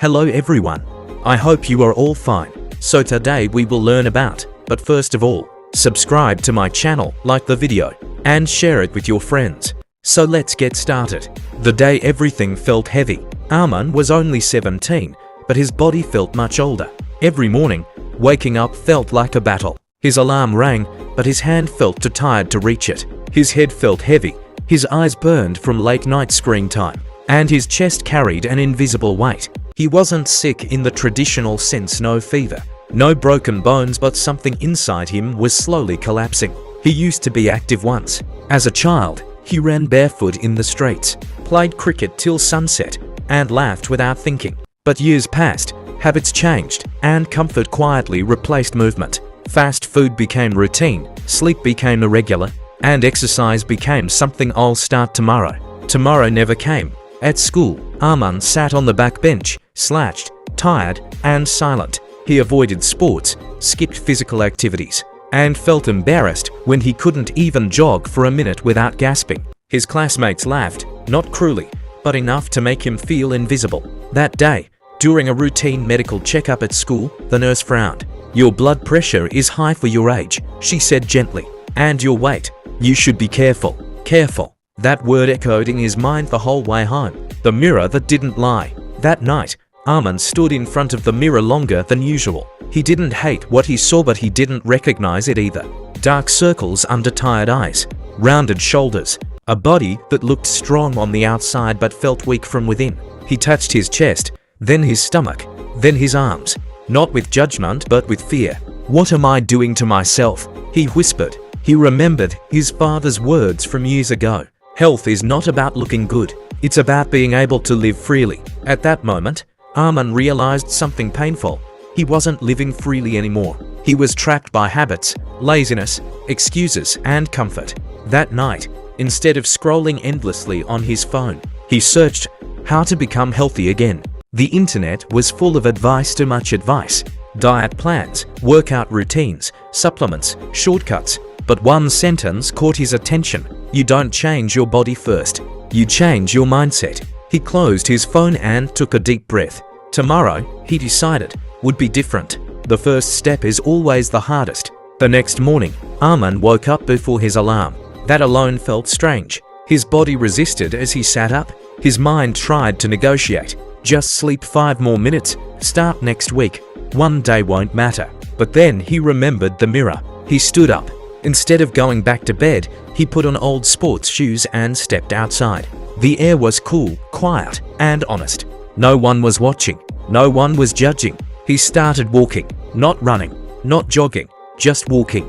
Hello everyone. I hope you are all fine. So today we will learn about, but first of all, subscribe to my channel, like the video, and share it with your friends. So let's get started. The day everything felt heavy. Arman was only 17, but his body felt much older. Every morning, waking up felt like a battle. His alarm rang, but his hand felt too tired to reach it. His head felt heavy, his eyes burned from late night screen time, and his chest carried an invisible weight. He wasn't sick in the traditional sense, no fever, no broken bones, but something inside him was slowly collapsing. He used to be active once. As a child, he ran barefoot in the streets, played cricket till sunset, and laughed without thinking. But years passed, habits changed, and comfort quietly replaced movement. Fast food became routine, sleep became irregular, and exercise became something I'll start tomorrow. Tomorrow never came. At school, Arman sat on the back bench, slouched, tired, and silent. He avoided sports, skipped physical activities, and felt embarrassed when he couldn't even jog for a minute without gasping. His classmates laughed, not cruelly, but enough to make him feel invisible. That day, during a routine medical checkup at school, the nurse frowned. "Your blood pressure is high for your age," she said gently. "And your weight. You should be careful." Careful. That word echoed in his mind the whole way home. The mirror that didn't lie. That night, Arman stood in front of the mirror longer than usual. He didn't hate what he saw, but he didn't recognize it either. Dark circles under tired eyes, rounded shoulders, a body that looked strong on the outside but felt weak from within. He touched his chest, then his stomach, then his arms, not with judgment but with fear. "What am I doing to myself?" he whispered. He remembered his father's words from years ago. Health is not about looking good, it's about being able to live freely. At that moment, Arman realized something painful. He wasn't living freely anymore. He was trapped by habits, laziness, excuses, and comfort. That night, instead of scrolling endlessly on his phone, he searched how to become healthy again. The internet was full of advice, too much advice. Diet plans, workout routines, supplements, shortcuts. But one sentence caught his attention. "You don't change your body first. You change your mindset." He closed his phone and took a deep breath. Tomorrow, he decided, would be different. The first step is always the hardest. The next morning, Arman woke up before his alarm. That alone felt strange. His body resisted as he sat up. His mind tried to negotiate. Just sleep 5 more minutes, start next week. One day won't matter. But then he remembered the mirror. He stood up. Instead of going back to bed, he put on old sports shoes and stepped outside. The air was cool, quiet, and honest. No one was watching. No one was judging. He started walking, not running, not jogging, just walking.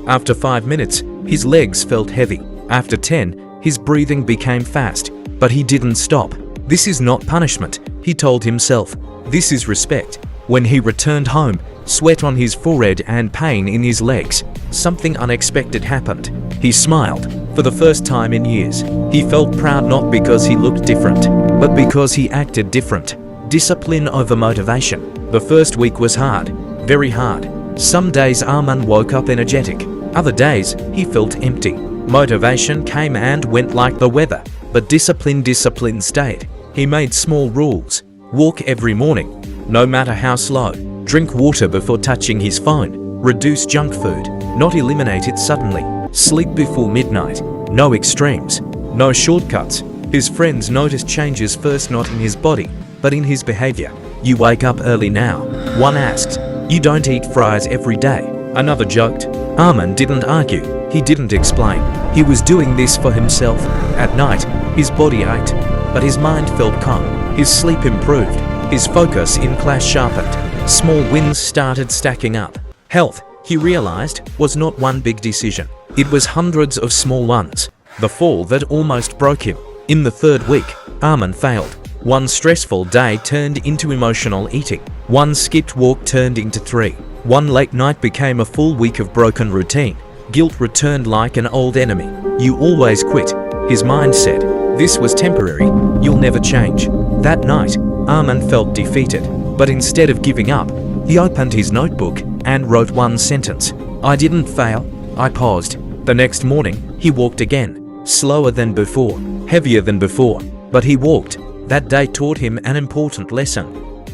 After 5 minutes, his legs felt heavy. After 10, his breathing became fast, but he didn't stop. "This is not punishment," he told himself. "This is respect." When he returned home, sweat on his forehead and pain in his legs, something unexpected happened. He smiled. For the first time in years, he felt proud, not because he looked different, but because he acted different. Discipline over motivation. The first week was hard, very hard. Some days Arman woke up energetic. Other days, he felt empty. Motivation came and went like the weather, but discipline stayed. He made small rules. Walk every morning, no matter how slow. Drink water before touching his phone. Reduce junk food, not eliminate it suddenly. Sleep before midnight. No extremes, no shortcuts. His friends noticed changes first, not in his body, but in his behavior. "You wake up early now," one asked. "You don't eat fries every day," another joked. Arman didn't argue. He didn't explain. He was doing this for himself. At night, his body ached, but his mind felt calm. His sleep improved. His focus in class sharpened. Small wins started stacking up. Health, he realized, was not one big decision. It was hundreds of small ones. The fall that almost broke him. In the 3rd week, Arman failed. One stressful day turned into emotional eating. One skipped walk turned into 3. One late night became a full week of broken routine. Guilt returned like an old enemy. "You always quit," his mind said. "This was temporary. You'll never change." That night, Arman felt defeated. But instead of giving up, he opened his notebook and wrote one sentence. "I didn't fail, I paused." The next morning, he walked again, slower than before, heavier than before, but he walked. That day taught him an important lesson.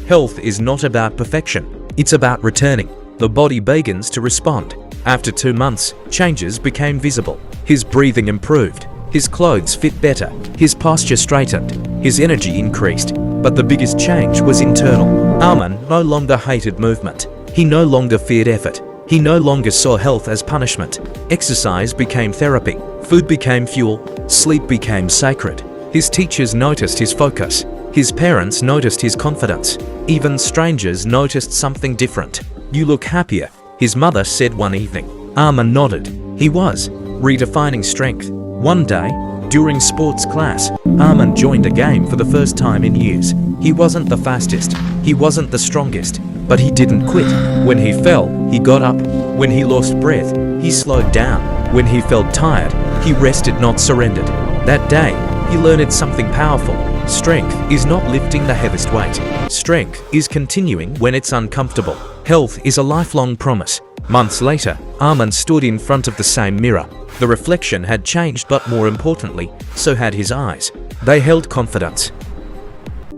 Health is not about perfection, it's about returning. The body begins to respond. After 2 months, changes became visible. His breathing improved, his clothes fit better, his posture straightened, his energy increased. But the biggest change was internal. Arman no longer hated movement. He no longer feared effort. He no longer saw health as punishment. Exercise became therapy. Food became fuel. Sleep became sacred. His teachers noticed his focus. His parents noticed his confidence. Even strangers noticed something different. "You look happier," his mother said one evening. Arman nodded. He was redefining strength. One day, during sports class, Arman joined a game for the first time in years. He wasn't the fastest. He wasn't the strongest. But he didn't quit. When he fell, he got up. When he lost breath, he slowed down. When he felt tired, he rested, not surrendered. That day, he learned something powerful. Strength is not lifting the heaviest weight. Strength is continuing when it's uncomfortable. Health is a lifelong promise. Months later, Arman stood in front of the same mirror. The reflection had changed, but more importantly, so had his eyes. They held confidence.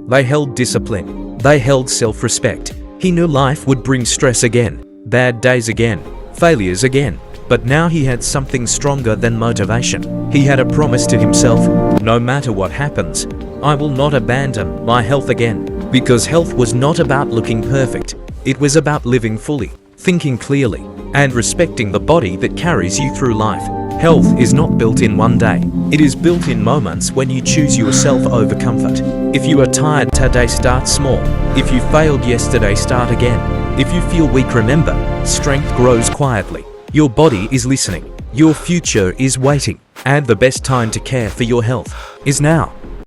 They held discipline. They held self-respect. He knew life would bring stress again, bad days again, failures again. But now he had something stronger than motivation. He had a promise to himself: no matter what happens, I will not abandon my health again. Because health was not about looking perfect. It was about living fully, thinking clearly, and respecting the body that carries you through life. Health is not built in one day. It is built in moments when you choose yourself over comfort. If you are tired today, start small. If you failed yesterday, start again. If you feel weak, remember, strength grows quietly. Your body is listening. Your future is waiting. And the best time to care for your health is now.